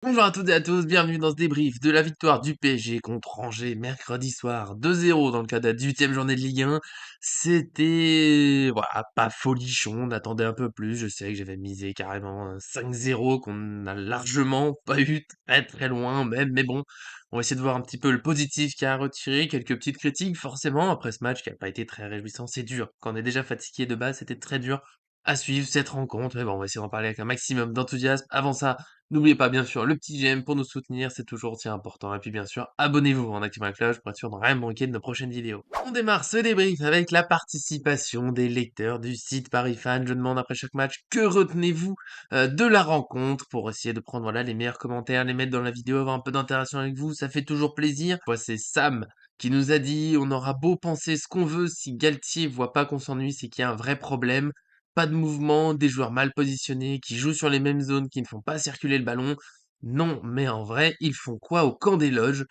Bonjour à toutes et à tous, bienvenue dans ce débrief de la victoire du PSG contre Angers mercredi soir 2-0 dans le cadre de la 18e journée de Ligue 1. C'était voilà, pas folichon, on attendait un peu plus. Je sais que j'avais misé carrément 5-0 qu'on n'a largement pas eu très très loin même, mais bon, on va essayer de voir un petit peu le positif qu'il y a à retirer, quelques petites critiques forcément après ce match qui n'a pas été très réjouissant. C'est dur, quand on est déjà fatigué de base, c'était très dur à suivre cette rencontre, mais bon, on va essayer d'en parler avec un maximum d'enthousiasme. Avant ça, n'oubliez pas bien sûr le petit j'aime pour nous soutenir, c'est toujours aussi important. Et puis bien sûr, abonnez-vous en activant la cloche pour être sûr de rien manquer de nos prochaines vidéos. On démarre ce débrief avec la participation des lecteurs du site Paris Fan. Je demande après chaque match que retenez-vous de la rencontre pour essayer de prendre voilà les meilleurs commentaires, les mettre dans la vidéo, avoir un peu d'interaction avec vous, ça fait toujours plaisir. Moi c'est Sam qui nous a dit on aura beau penser ce qu'on veut, si Galtier voit pas qu'on s'ennuie, c'est qu'il y a un vrai problème. Pas de mouvement, des joueurs mal positionnés, qui jouent sur les mêmes zones, qui ne font pas circuler le ballon. Non, mais en vrai, ils font quoi au camp des loges?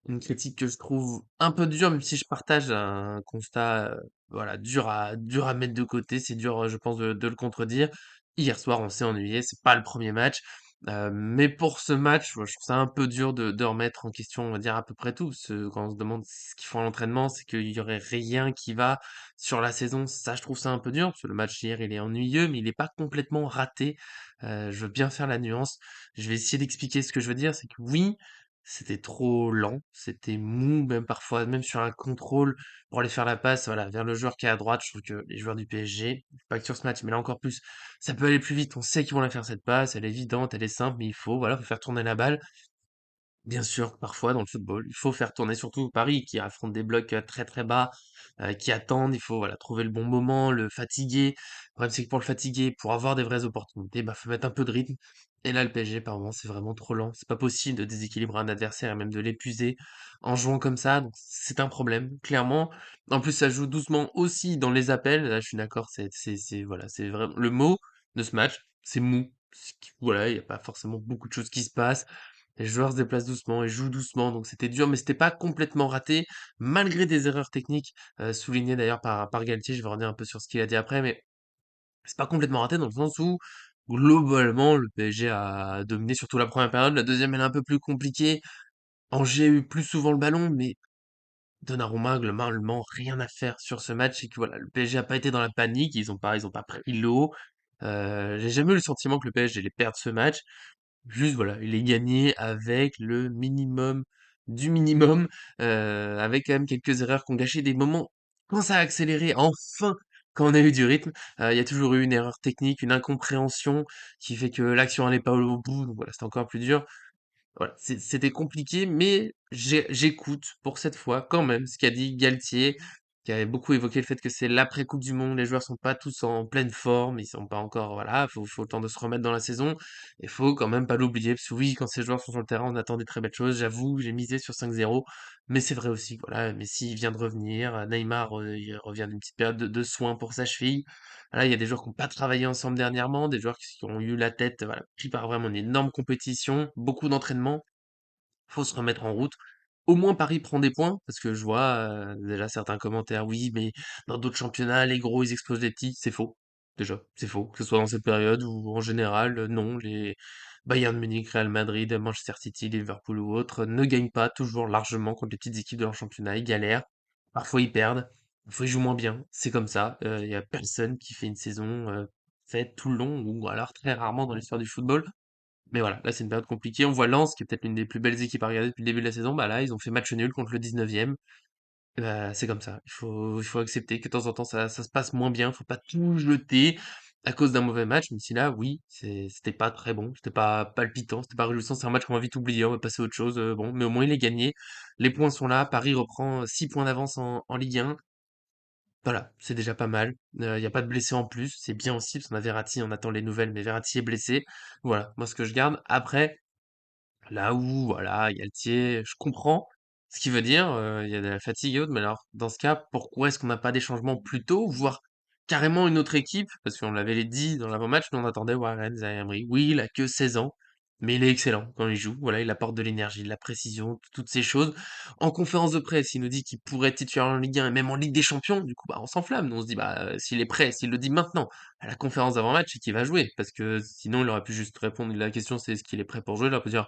Une critique que je trouve un peu dure, même si je partage un constat, voilà, dur à mettre de côté. C'est dur, je pense, de le contredire. Hier soir, on s'est ennuyé, c'est pas le premier match. Mais pour ce match, moi, je trouve ça un peu dur de remettre en question, on va dire, à peu près tout. Parce que quand on se demande ce qu'ils font à l'entraînement, c'est qu'il y aurait rien qui va sur la saison. Ça, je trouve ça un peu dur, parce que le match hier, il est ennuyeux, mais il est pas complètement raté. Je veux bien faire la nuance. Je vais essayer d'expliquer ce que je veux dire. C'est que oui, c'était trop lent, c'était mou, même parfois, même sur un contrôle pour aller faire la passe, voilà, vers le joueur qui est à droite. Je trouve que les joueurs du PSG, pas que sur ce match, mais là encore plus, ça peut aller plus vite. On sait qu'ils vont la faire cette passe, elle est évidente, elle est simple, mais il faut, voilà, faut faire tourner la balle. Bien sûr, parfois dans le football, il faut faire tourner, surtout Paris qui affronte des blocs très très bas, qui attendent. Il faut voilà trouver le bon moment, le fatiguer. Le problème c'est que pour le fatiguer, pour avoir des vraies opportunités, bah faut mettre un peu de rythme. Et là, le PSG par moment c'est vraiment trop lent. C'est pas possible de déséquilibrer un adversaire et même de l'épuiser en jouant comme ça. Donc c'est un problème, clairement. En plus, ça joue doucement aussi dans les appels. Là, je suis d'accord, c'est voilà, c'est vraiment le mot de ce match, c'est mou. Voilà, il y a pas forcément beaucoup de choses qui se passent. Les joueurs se déplacent doucement et jouent doucement, donc c'était dur, mais c'était pas complètement raté, malgré des erreurs techniques, soulignées d'ailleurs par Galtier. Je vais revenir un peu sur ce qu'il a dit après, mais c'est pas complètement raté dans le sens où, globalement, le PSG a dominé surtout la première période. La deuxième, elle est un peu plus compliquée. Angers a eu plus souvent le ballon, mais Donnarumma, globalement, rien à faire sur ce match. Et que voilà, le PSG a pas été dans la panique, ils ont pas pris l'eau. J'ai jamais eu le sentiment que le PSG allait perdre ce match. Juste voilà, il est gagné avec le minimum du minimum, avec quand même quelques erreurs qui ont gâché des moments quand ça a accéléré, enfin, quand on a eu du rythme, il y a toujours eu une erreur technique, une incompréhension qui fait que l'action allait pas au bout, donc voilà, c'était encore plus dur. Voilà, c'était compliqué, mais j'écoute pour cette fois quand même ce qu'a dit Galtier, qui avait beaucoup évoqué le fait que c'est l'après Coupe du Monde, les joueurs sont pas tous en pleine forme, ils sont pas encore, voilà, faut le temps de se remettre dans la saison. Il faut quand même pas l'oublier, parce que oui, quand ces joueurs sont sur le terrain, on attend des très belles choses. J'avoue, j'ai misé sur 5-0, mais c'est vrai aussi, voilà, Messi il vient de revenir, Neymar, il revient d'une petite période de soins pour sa cheville. Voilà, il y a des joueurs qui ont pas travaillé ensemble dernièrement, des joueurs qui ont eu la tête, voilà, pris par vraiment une énorme compétition, beaucoup d'entraînement. Faut se remettre en route. Au moins Paris prend des points, parce que je vois, déjà certains commentaires: «Oui, mais dans d'autres championnats, les gros, ils explosent les petits». C'est faux, déjà, c'est faux. Que ce soit dans cette période ou en général, non, les Bayern Munich, Real Madrid, Manchester City, Liverpool ou autres ne gagnent pas toujours largement contre les petites équipes de leur championnat. Ils galèrent, parfois ils perdent, parfois ils jouent moins bien. C'est comme ça, il y a personne qui fait une saison, faite tout le long ou alors très rarement dans l'histoire du football. Mais voilà, là c'est une période compliquée. On voit Lens, qui est peut-être l'une des plus belles équipes à regarder depuis le début de la saison. Bah là, ils ont fait match nul contre le 19e. Bah, c'est comme ça. Il faut accepter que de temps en temps ça se passe moins bien. Faut pas tout jeter à cause d'un mauvais match. Même si là, oui, c'était pas très bon. C'était pas palpitant. C'était pas réjouissant. C'est un match qu'on va vite oublier. On va passer à autre chose. Bon, mais au moins il est gagné. Les points sont là. Paris reprend 6 points d'avance en Ligue 1. Voilà, c'est déjà pas mal. Il y a pas de blessés en plus. C'est bien aussi, parce qu'on a Verratti, on attend les nouvelles, mais Verratti est blessé. Voilà, moi ce que je garde. Après, là où, voilà, Galtier, je comprends ce qu'il veut dire, il y a de la fatigue et autres, mais alors, dans ce cas, pourquoi est-ce qu'on n'a pas des changements plus tôt, voire carrément une autre équipe? Parce qu'on l'avait dit dans l'avant-match, nous on attendait Warren Zaïre Emery. Oui, il a que 16 ans, Mais il est excellent quand il joue. Voilà, il apporte de l'énergie, de la précision, toutes ces choses. En conférence de presse, il nous dit qu'il pourrait être titulaire en Ligue 1 et même en Ligue des Champions. Du coup, bah, on s'enflamme. Nous, on se dit, bah, s'il est prêt, s'il le dit maintenant, à la conférence d'avant-match, c'est qu'il va jouer. Parce que sinon, il aurait pu juste répondre. La question, c'est est-ce qu'il est prêt pour jouer? Il aurait pu dire,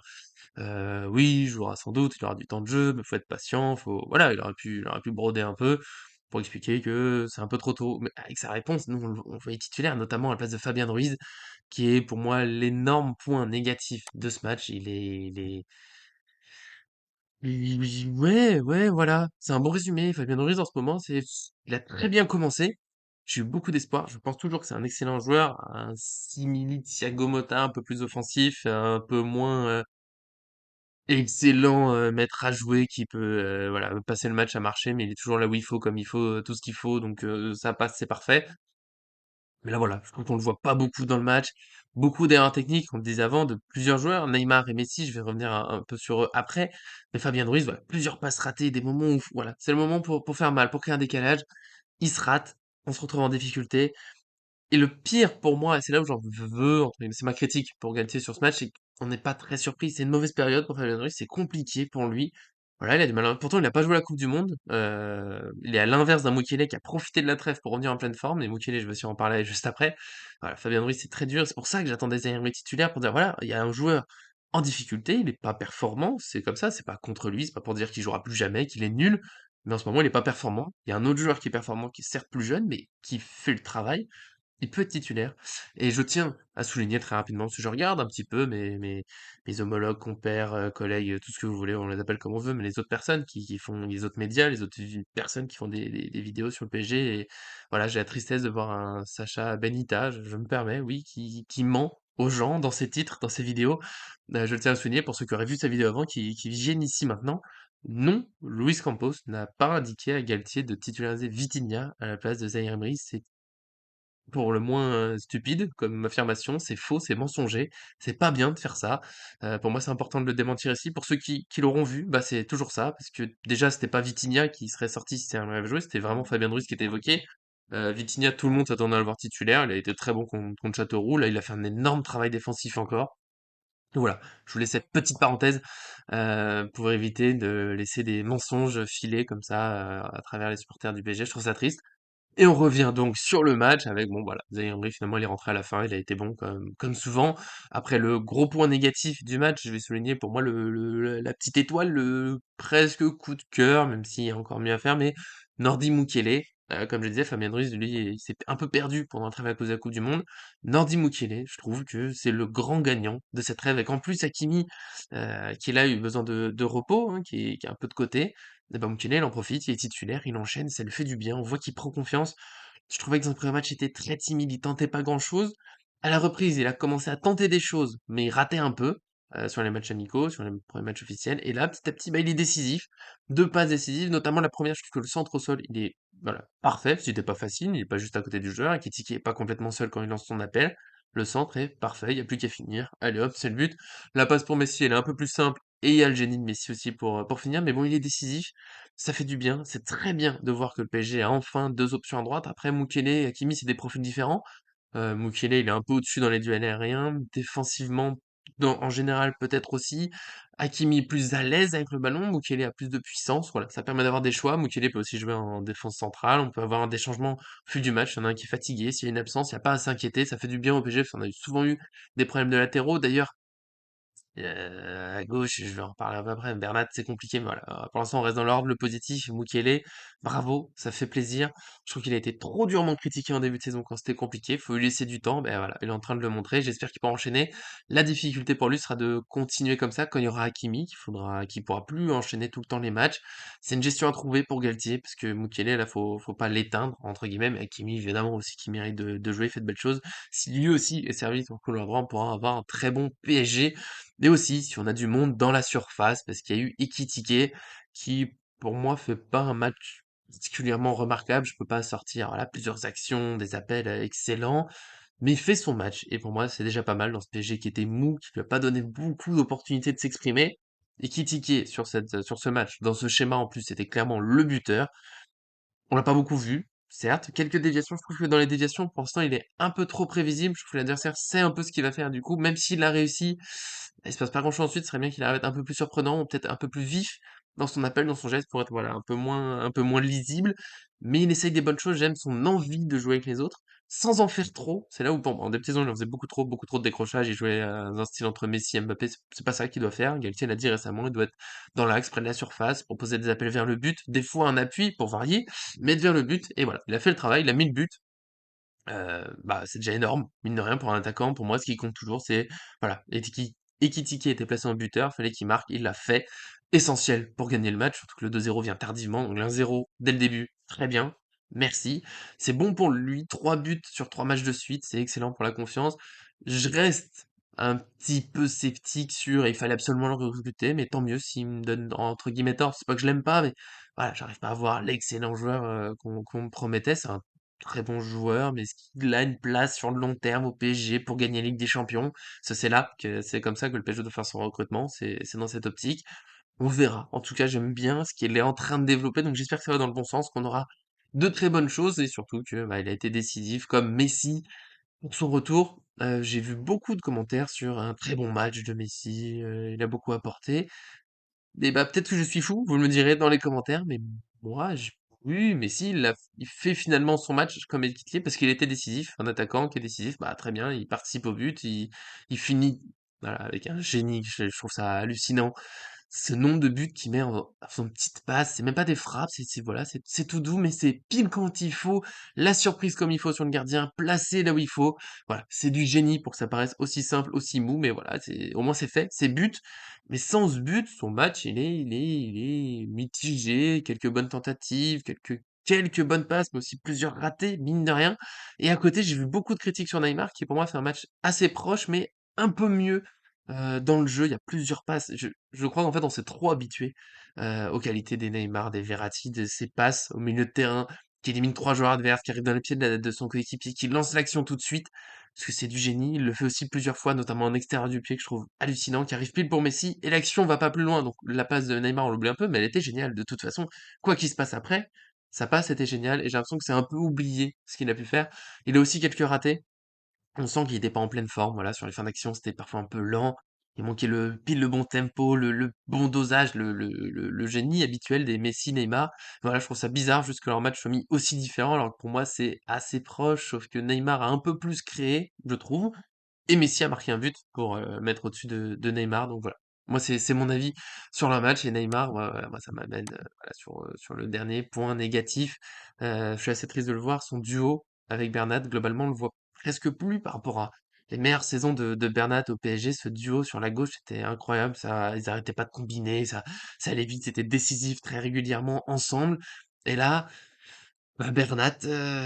oui, il jouera sans doute, il aura du temps de jeu, mais faut être patient, faut, voilà, il aurait pu broder un peu pour expliquer que c'est un peu trop tôt. Mais avec sa réponse, nous, on le voyait titulaire, notamment à la place de Fabien Ruiz, qui est pour moi l'énorme point négatif de ce match. Ouais, ouais, voilà. C'est un bon résumé. Fabien Ruiz en ce moment, il a très bien commencé. J'ai eu beaucoup d'espoir. Je pense toujours que c'est un excellent joueur, un simili Thiago Motta, un peu plus offensif, un peu moins excellent maître à jouer qui peut voilà passer le match à marcher, mais il est toujours là où il faut, comme il faut, tout ce qu'il faut, donc ça passe, c'est parfait. Mais là, voilà, je trouve qu'on le voit pas beaucoup dans le match. Beaucoup d'erreurs techniques, on le disait avant, de plusieurs joueurs. Neymar et Messi, je vais revenir un peu sur eux après. Mais Fabien Ruiz, voilà, plusieurs passes ratées, des moments où, voilà, c'est le moment pour faire mal, pour créer un décalage. Il se rate, on se retrouve en difficulté. Et le pire pour moi, et c'est là où j'en veux, entre guillemets, c'est ma critique pour Galtier sur ce match, c'est qu'on n'est pas très surpris. C'est une mauvaise période pour Fabien Ruiz, c'est compliqué pour lui. Voilà, il a du mal. Pourtant, il n'a pas joué la Coupe du Monde. Il est à l'inverse d'un Mukiele qui a profité de la trêve pour revenir en pleine forme. Et Mukiele, je vais aussi en parler juste après. Voilà, Fabien Ruiz, c'est très dur. C'est pour ça que j'attendais Zaïre titulaire pour dire voilà, il y a un joueur en difficulté, il n'est pas performant, c'est comme ça, c'est pas contre lui, c'est pas pour dire qu'il jouera plus jamais, qu'il est nul. Mais en ce moment, il est pas performant. Il y a un autre joueur qui est performant, qui est certes plus jeune, mais qui fait le travail. Il peut être titulaire. Et je tiens à souligner très rapidement, parce que je regarde un petit peu mes homologues, compères, collègues, tout ce que vous voulez, on les appelle comme on veut, mais les autres personnes qui font, les autres médias, les autres personnes qui font des vidéos sur le PSG. Et voilà, j'ai la tristesse de voir un Sacha Benita, je me permets, oui, qui ment aux gens dans ses titres, dans ses vidéos. Je le tiens à souligner pour ceux qui auraient vu sa vidéo avant, qui viennent ici maintenant. Non, Luis Campos n'a pas indiqué à Galtier de titulariser Vitinha à la place de Zaïre Emery. C'est pour le moins stupide comme affirmation, c'est faux, c'est mensonger, c'est pas bien de faire ça. Pour moi, c'est important de le démentir ici. Pour ceux qui l'auront vu, bah, c'est toujours ça, parce que déjà, c'était pas Vitinha qui serait sorti si Serie avait joué, c'était vraiment Fabien Ruiz qui était évoqué. Vitinha, tout le monde s'attendait à le voir titulaire, il a été très bon contre Châteauroux, là, il a fait un énorme travail défensif encore. Donc voilà, je voulais cette petite parenthèse pour éviter de laisser des mensonges filer comme ça à travers les supporters du PSG. Je trouve ça triste. Et on revient donc sur le match avec, bon voilà, Zaïre Emery finalement il est rentré à la fin, il a été bon comme souvent. Après le gros point négatif du match, je vais souligner pour moi la petite étoile, le presque coup de cœur, même s'il y a encore mieux à faire, mais Nordi Mukiele, comme je disais, Fabien Ruiz, lui, il s'est un peu perdu pendant la trêve à cause de la Coupe du Monde. Nordi Mukiele, je trouve que c'est le grand gagnant de cette trêve, avec en plus Hakimi, qui là a eu besoin de repos, hein, qui est un peu de côté. Et ben Mukiele, il en profite, il est titulaire, il enchaîne, ça lui fait du bien, on voit qu'il prend confiance. Je trouvais que dans le premier match, il était très timide, il tentait pas grand-chose. À la reprise, il a commencé à tenter des choses, mais il ratait un peu sur les matchs amicaux, sur les premiers matchs officiels. Et là, petit à petit, bah, il est décisif. Deux passes décisives, notamment la première, je trouve que le centre au sol, il est voilà, parfait, c'était pas facile, il est pas juste à côté du joueur, et Kitiki est pas complètement seul quand il lance son appel. Le centre est parfait, il n'y a plus qu'à finir. Allez hop, c'est le but. La passe pour Messi, elle est un peu plus simple, et il y a le génie de Messi aussi pour finir, mais bon, il est décisif. Ça fait du bien, c'est très bien de voir que le PSG a enfin 2 options à droite. Après Mukiele et Hakimi, c'est des profils différents. Mukiele, il est un peu au-dessus dans les duels aériens. Défensivement, en général, peut-être aussi. Hakimi est plus à l'aise avec le ballon. Mukiele a plus de puissance. Voilà, ça permet d'avoir des choix. Mukiele peut aussi jouer en défense centrale. On peut avoir des changements au fil du match. Il y en a un qui est fatigué. S'il y a une absence, il n'y a pas à s'inquiéter. Ça fait du bien au PSG parce qu'on a souvent eu des problèmes de latéraux. D'ailleurs, à gauche, je vais en reparler un peu après. Bernat, c'est compliqué, mais voilà. Pour l'instant, on reste dans l'ordre, le positif. Mukiele, bravo, ça fait plaisir. Je trouve qu'il a été trop durement critiqué en début de saison quand c'était compliqué. Faut lui laisser du temps. Ben voilà, il est en train de le montrer. J'espère qu'il pourra enchaîner. La difficulté pour lui sera de continuer comme ça quand il y aura Hakimi, qu'il pourra plus enchaîner tout le temps les matchs. C'est une gestion à trouver pour Galtier, parce que Mukiele, là, faut pas l'éteindre, entre guillemets. Mais Hakimi, évidemment, aussi, qui mérite de jouer, fait de belles choses. Si lui aussi est servi son couloir droit, on pourra avoir un très bon PSG. Mais aussi, si on a du monde dans la surface, parce qu'il y a eu Ekitike, qui, pour moi, fait pas un match particulièrement remarquable. Je peux pas sortir, voilà, plusieurs actions, des appels excellents, mais il fait son match. Et pour moi, c'est déjà pas mal dans ce PSG qui était mou, qui lui a pas donné beaucoup d'opportunités de s'exprimer. Ekitike, sur ce match, dans ce schéma en plus, c'était clairement le buteur. On l'a pas beaucoup vu. certes, quelques déviations. Je trouve que dans les déviations, pour l'instant, il est un peu trop prévisible. Je trouve que l'adversaire sait un peu ce qu'il va faire. Du coup, même s'il a réussi, il se passe pas grand-chose ensuite. Ce serait bien qu'il arrive à être un peu plus surprenant ou peut-être un peu plus vif dans son appel, dans son geste pour être voilà un peu moins lisible. Mais il essaye des bonnes choses. J'aime son envie de jouer avec les autres sans en faire trop. C'est là où, bon, en début de saison, il en faisait beaucoup trop de décrochage. Il jouait dans un style entre Messi et Mbappé. C'est pas ça qu'il doit faire. Galtier l'a dit récemment. Il doit être dans l'axe, près de la surface, proposer des appels vers le but, des fois un appui pour varier, mais vers le but. Et voilà, il a fait le travail, il a mis le but. Bah, c'est déjà énorme, mine de rien, pour un attaquant. Pour moi, ce qui compte toujours, c'est, voilà, Ekitike était placé en buteur, fallait qu'il marque, il l'a fait. Essentiel pour gagner le match, surtout que le 2-0 vient tardivement, donc l'1-0 dès le début, très bien, merci. C'est bon pour lui, 3 buts sur 3 matchs de suite, c'est excellent pour la confiance. Je reste un petit peu sceptique sur il fallait absolument le recruter, mais tant mieux s'il me donne entre guillemets tort. C'est pas que je l'aime pas, mais voilà, j'arrive pas à voir l'excellent joueur qu'on me promettait. C'est un très bon joueur, mais est-ce qu'il a une place sur le long terme au PSG pour gagner la Ligue des Champions? Ça, c'est là que c'est comme ça que le PSG doit faire son recrutement, c'est dans cette optique. On verra. En tout cas, j'aime bien ce qu'il est en train de développer, donc j'espère que ça va dans le bon sens, qu'on aura de très bonnes choses et surtout que bah, il a été décisif comme Messi pour son retour. J'ai vu beaucoup de commentaires sur un très bon match de Messi, il a beaucoup apporté. Et bah, peut-être que je suis fou, vous me le direz dans les commentaires, mais moi, oui, mais si, il fait finalement son match comme équipier parce qu'il était décisif. Un attaquant qui est décisif, bah très bien, il participe au but, il finit voilà, avec un génie. Je trouve ça hallucinant. Ce nombre de buts qu'il met en faisant une petite passe, c'est même pas des frappes, voilà, c'est tout doux, mais c'est pile quand il faut, la surprise comme il faut sur le gardien, placé là où il faut. Voilà, c'est du génie pour que ça paraisse aussi simple, aussi mou, mais voilà, au moins c'est fait, c'est but. Mais sans ce but, son match, il est mitigé, quelques bonnes tentatives, quelques bonnes passes, mais aussi plusieurs ratés, mine de rien. Et à côté, j'ai vu beaucoup de critiques sur Neymar, qui pour moi fait un match assez proche, mais un peu mieux dans le jeu. Il y a plusieurs passes. Je crois qu'en fait, on s'est trop habitué aux qualités des Neymar, des Verratti, de ces passes au milieu de terrain, qui élimine trois joueurs adverses, qui arrive dans les pieds de son coéquipier, qui lance l'action tout de suite parce que c'est du génie. Il le fait aussi plusieurs fois, notamment en extérieur du pied, que je trouve hallucinant, qui arrive pile pour Messi, et l'action va pas plus loin. Donc la passe de Neymar, on l'oublie un peu, mais elle était géniale. De toute façon, quoi qu'il se passe après, sa passe était géniale, et j'ai l'impression que c'est un peu oublié ce qu'il a pu faire. Il a aussi quelques ratés. On sent qu'il était pas en pleine forme, voilà, sur les fins d'action, c'était parfois un peu lent. Il manquait pile le bon tempo, le bon dosage, le génie habituel des Messi, Neymar. Voilà, je trouve ça bizarre juste que leur match soit mis aussi différent, alors que pour moi c'est assez proche, sauf que Neymar a un peu plus créé, je trouve. Et Messi a marqué un but pour mettre au-dessus de Neymar. Donc voilà. Moi, c'est mon avis sur le match. Et Neymar, moi, ça m'amène voilà, sur le dernier point négatif. Je suis assez triste de le voir. Son duo avec Bernat, globalement, on le voit presque plus par rapport à les meilleures saisons de Bernat au PSG. Ce duo sur la gauche, c'était incroyable. Ça, ils arrêtaient pas de combiner. Ça allait vite. C'était décisif très régulièrement ensemble. Et là, bah, Bernat,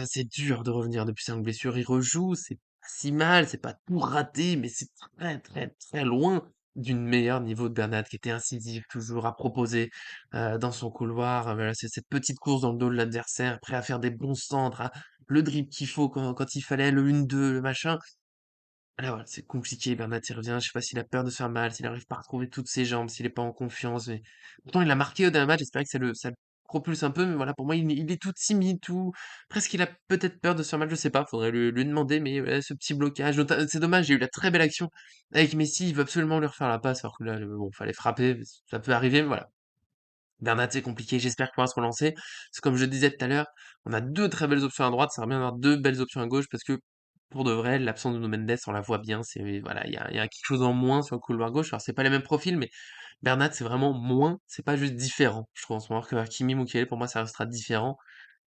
c'est dur de revenir depuis sa longue blessure. Il rejoue, c'est pas si mal, c'est pas tout raté, mais c'est très, très, très loin d'une meilleure niveau de Bernat, qui était incisif, toujours à proposer dans son couloir. Voilà, c'est cette petite course dans le dos de l'adversaire, prêt à faire des bons centres, le dribble qu'il faut quand il fallait, le 1-2, le machin. Là, voilà, c'est compliqué. Bernat, il revient. Je sais pas s'il a peur de se faire mal, s'il arrive pas à retrouver toutes ses jambes, s'il est pas en confiance. Mais pourtant, il a marqué au dernier match. J'espère que ça le propulse un peu. Mais voilà, pour moi, il est tout timide, tout. Presque, il a peut-être peur de se faire mal. Je sais pas. Faudrait lui demander. Mais ouais, ce petit blocage. C'est dommage. J'ai eu la très belle action avec Messi. Il veut absolument lui refaire la passe. Alors que là, bon, fallait frapper. Ça peut arriver. Mais voilà. Bernat, c'est compliqué. J'espère qu'il pourra se relancer. C'est comme je disais tout à l'heure, on a deux très belles options à droite. Ça va bien d'avoir deux belles options à gauche parce que pour de vrai, l'absence de Nuno Mendes, on la voit bien. C'est voilà, il y a quelque chose en moins sur le couloir gauche. Alors c'est pas les mêmes profils, mais Bernat, c'est vraiment moins. C'est pas juste différent. Je trouve en ce moment que Hakimi, Mukiele, pour moi, ça restera différent.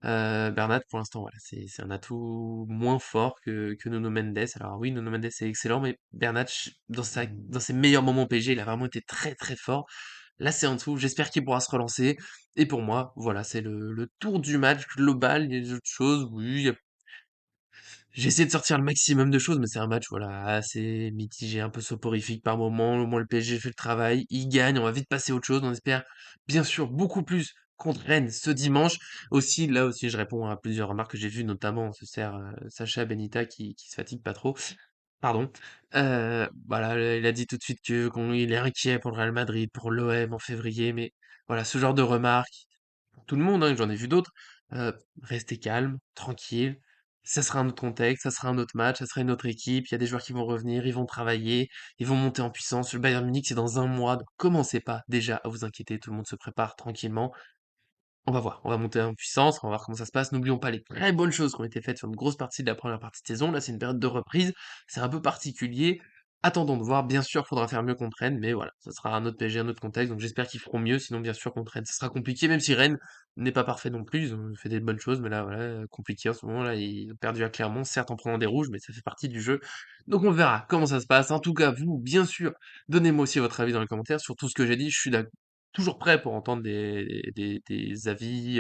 Bernat, pour l'instant, voilà, c'est un atout moins fort que Nuno Mendes. Alors oui, Nuno Mendes est excellent, mais Bernat, dans ses meilleurs moments PSG, il a vraiment été très très fort. Là, c'est en dessous. J'espère qu'il pourra se relancer. Et pour moi, voilà, c'est le tour du match global. Il y a des autres choses, oui. J'ai essayé de sortir le maximum de choses, mais c'est un match, voilà, assez mitigé, un peu soporifique par moment. Au moins, le PSG fait le travail. Il gagne. On va vite passer à autre chose. On espère, bien sûr, beaucoup plus contre Rennes ce dimanche. Aussi, là aussi, je réponds à plusieurs remarques que j'ai vues, notamment, on se sert Sacha Benita qui se fatigue pas trop. Pardon. Voilà, il a dit tout de suite il est inquiet pour le Real Madrid, pour l'OM en février, mais voilà, ce genre de remarques, pour tout le monde, hein, j'en ai vu d'autres, rester calme, tranquille. Ça sera un autre contexte, ça sera un autre match, ça sera une autre équipe. Il y a des joueurs qui vont revenir, ils vont travailler, ils vont monter en puissance. Le Bayern Munich, c'est dans un mois, donc commencez pas déjà à vous inquiéter. Tout le monde se prépare tranquillement. On va voir, on va monter en puissance, on va voir comment ça se passe. N'oublions pas les très bonnes choses qui ont été faites sur une grosse partie de la première partie de saison. Là, c'est une période de reprise, c'est un peu particulier. Attendons de voir. Bien sûr, il faudra faire mieux contre Rennes, mais voilà, ça sera un autre PSG, un autre contexte. Donc j'espère qu'ils feront mieux. Sinon, bien sûr, contre Rennes, ça sera compliqué, même si Rennes n'est pas parfait non plus. Ils ont fait des bonnes choses, mais là, voilà, compliqué en ce moment. Là, ils ont perdu à Clermont, certes en prenant des rouges, mais ça fait partie du jeu. Donc on verra comment ça se passe. En tout cas, vous, bien sûr, donnez-moi aussi votre avis dans les commentaires sur tout ce que j'ai dit. Je suis toujours prêt pour entendre des avis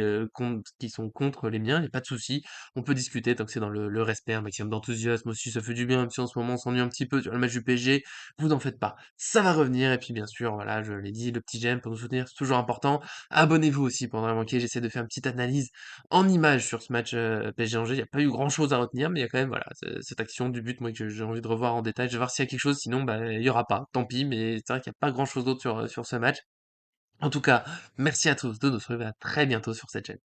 qui sont contre les miens, il n'y a pas de souci. On peut discuter tant que c'est dans le respect, un maximum d'enthousiasme aussi, ça fait du bien, même si en ce moment on s'ennuie un petit peu sur le match du PSG. Vous n'en faites pas, ça va revenir. Et puis bien sûr, voilà, je l'ai dit, le petit j'aime pour nous soutenir, c'est toujours important. Abonnez-vous aussi pour ne rien manquer, j'essaie de faire une petite analyse en images sur ce match PSG-Angers. Il n'y a pas eu grand-chose à retenir, mais il y a quand même voilà, cette action du but, moi, que j'ai envie de revoir en détail. Je vais voir s'il y a quelque chose, sinon bah, il n'y aura pas, tant pis, mais c'est vrai qu'il n'y a pas grand-chose d'autre sur ce match. En tout cas, merci à tous de nous retrouver à très bientôt sur cette chaîne.